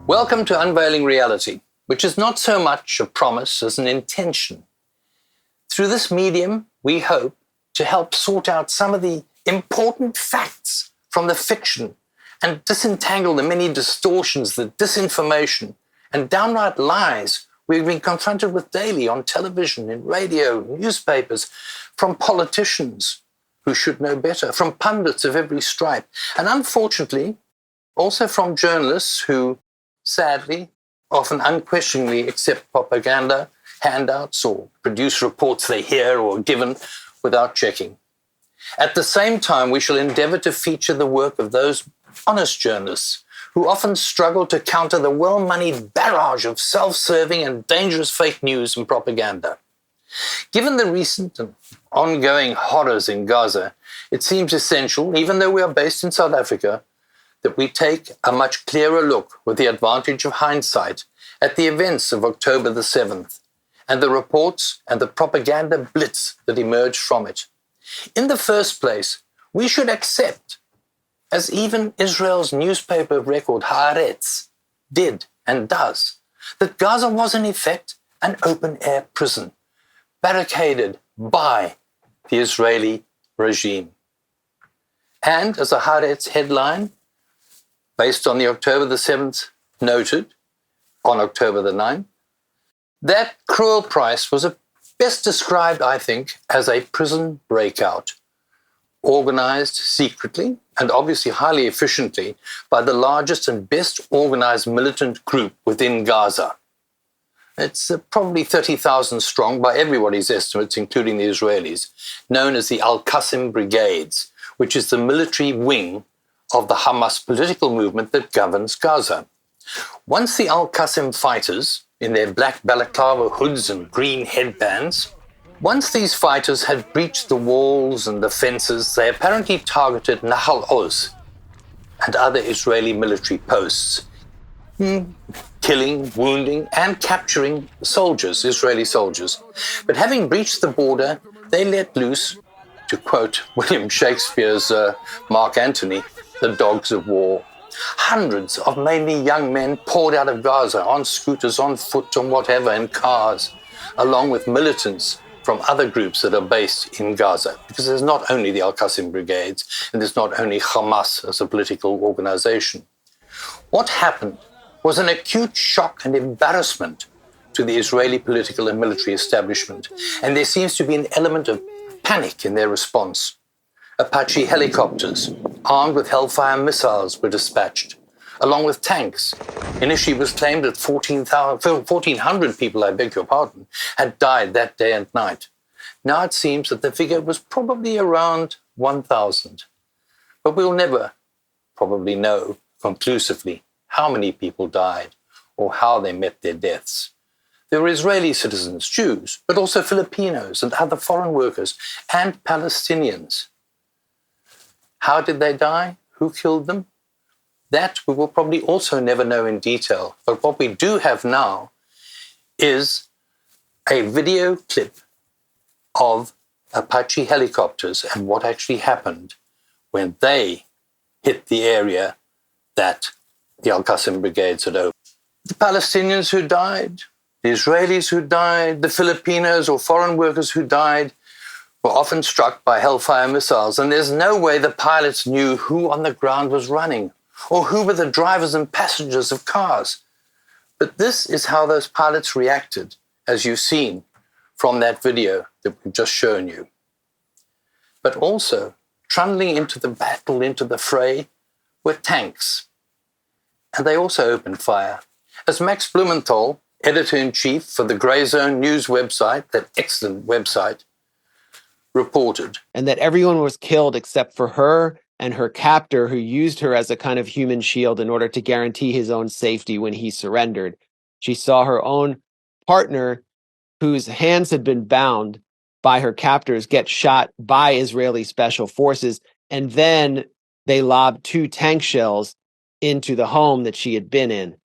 Welcome to Unveiling Reality, which is not so much a promise as an intention. Through this medium, we hope to help sort out some of the important facts from the fiction and disentangle the many distortions, the disinformation, and downright lies we've been confronted with daily on television, in radio, newspapers, from politicians who should know better, from pundits of every stripe, and unfortunately, also from journalists who, sadly, often unquestioningly accept propaganda, handouts, or produce reports they hear or are given without checking. At the same time, we shall endeavor to feature the work of those honest journalists who often struggle to counter the well-moneyed barrage of self-serving and dangerous fake news and propaganda. Given the recent and ongoing horrors in Gaza, it seems essential, even though we are based in South Africa, that we take a much clearer look with the advantage of hindsight at the events of October the 7th and the reports and the propaganda blitz that emerged from it. In the first place, we should accept, as even Israel's newspaper of record, Haaretz, did and does, that Gaza was in effect an open-air prison, barricaded by the Israeli regime. And as the Haaretz headline, based on the October the 7th, noted on October the 9th, that cruel price was best described, I think, as a prison breakout, organized secretly and obviously highly efficiently by the largest and best organized militant group within Gaza. It's probably 30,000 strong by everybody's estimates, including the Israelis, known as the Al-Qassam Brigades, which is the military wing of the Hamas political movement that governs Gaza. Once the Al-Qassam fighters, in their black balaclava hoods and green headbands, once these fighters had breached the walls and the fences, they apparently targeted Nahal Oz and other Israeli military posts, killing, wounding, and capturing soldiers, Israeli soldiers. But having breached the border, they let loose, to quote William Shakespeare's Mark Antony, the dogs of war. Hundreds of mainly young men poured out of Gaza on scooters, on foot, on whatever, in cars, along with militants from other groups that are based in Gaza. Because there's not only the Al-Qassam Brigades, and there's not only Hamas as a political organization. What happened was an acute shock and embarrassment to the Israeli political and military establishment, and there seems to be an element of panic in their response. Apache helicopters, armed with Hellfire missiles, were dispatched, along with tanks. Initially, it was claimed that 1,400 people, I beg your pardon, had died that day and night. Now it seems that the figure was probably around 1,000. But we'll never probably know conclusively how many people died or how they met their deaths. There were Israeli citizens, Jews, but also Filipinos and other foreign workers and Palestinians. How did they die? Who killed them? That we will probably also never know in detail. But what we do have now is a video clip of Apache helicopters and what actually happened when they hit the area that the Al-Qassam Brigades had opened. The Palestinians who died, the Israelis who died, the Filipinos or foreign workers who died were often struck by Hellfire missiles, and there's no way the pilots knew who on the ground was running or who were the drivers and passengers of cars. But this is how those pilots reacted, as you've seen from that video that we've just shown you. But also, trundling into the battle, into the fray, were tanks. And they also opened fire. As Max Blumenthal, editor-in-chief for the Grey Zone News website, that excellent website, reported. And that everyone was killed except for her and her captor, who used her as a kind of human shield in order to guarantee his own safety when he surrendered. She saw her own partner, whose hands had been bound by her captors, get shot by Israeli special forces, and then they lobbed 2 tank shells into the home that she had been in.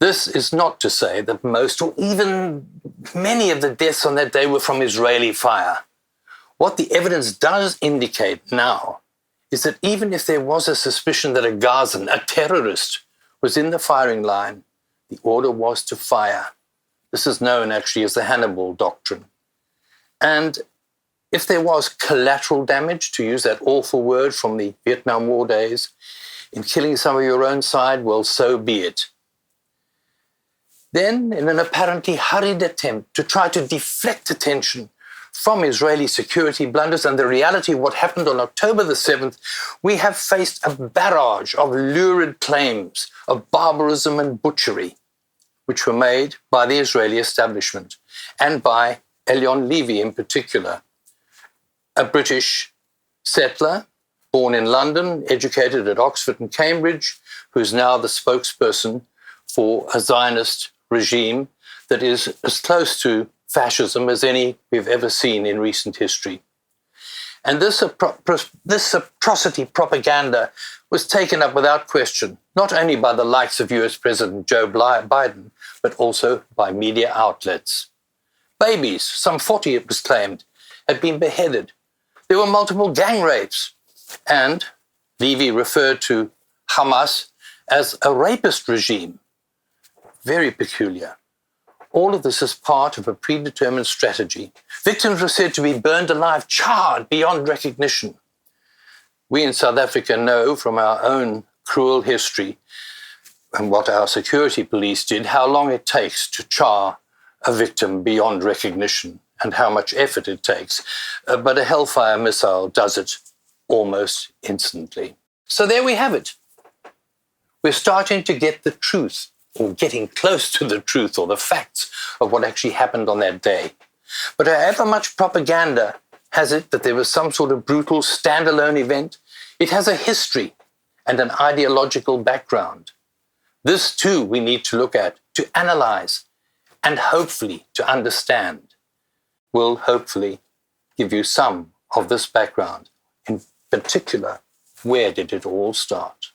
This is not to say that most or even many of the deaths on that day were from Israeli fire. What the evidence does indicate now is that even if there was a suspicion that a Gazan, a terrorist, was in the firing line, the order was to fire. This is known actually as the Hannibal Doctrine. And if there was collateral damage, to use that awful word from the Vietnam War days, in killing some of your own side, well, so be it. Then, in an apparently hurried attempt to try to deflect attention from Israeli security blunders and the reality of what happened on October the 7th, we have faced a barrage of lurid claims of barbarism and butchery, which were made by the Israeli establishment and by Elion Levy in particular, a British settler born in London, educated at Oxford and Cambridge, who's now the spokesperson for a Zionist regime that is as close to fascism as any we've ever seen in recent history. And this atrocity propaganda was taken up without question, not only by the likes of US President Joe Biden, but also by media outlets. Babies, some 40 it was claimed, had been beheaded. There were multiple gang rapes. And Levy referred to Hamas as a rapist regime. Very peculiar. All of this is part of a predetermined strategy. Victims were said to be burned alive, charred beyond recognition. We in South Africa know from our own cruel history and what our security police did, how long it takes to char a victim beyond recognition and how much effort it takes. But a Hellfire missile does it almost instantly. So there we have it. We're starting to get the truth, or getting close to the truth or the facts of what actually happened on that day. But however much propaganda has it that there was some sort of brutal standalone event, it has a history and an ideological background. This too we need to look at, to analyze, and hopefully to understand. We'll hopefully give you some of this background. In particular, where did it all start?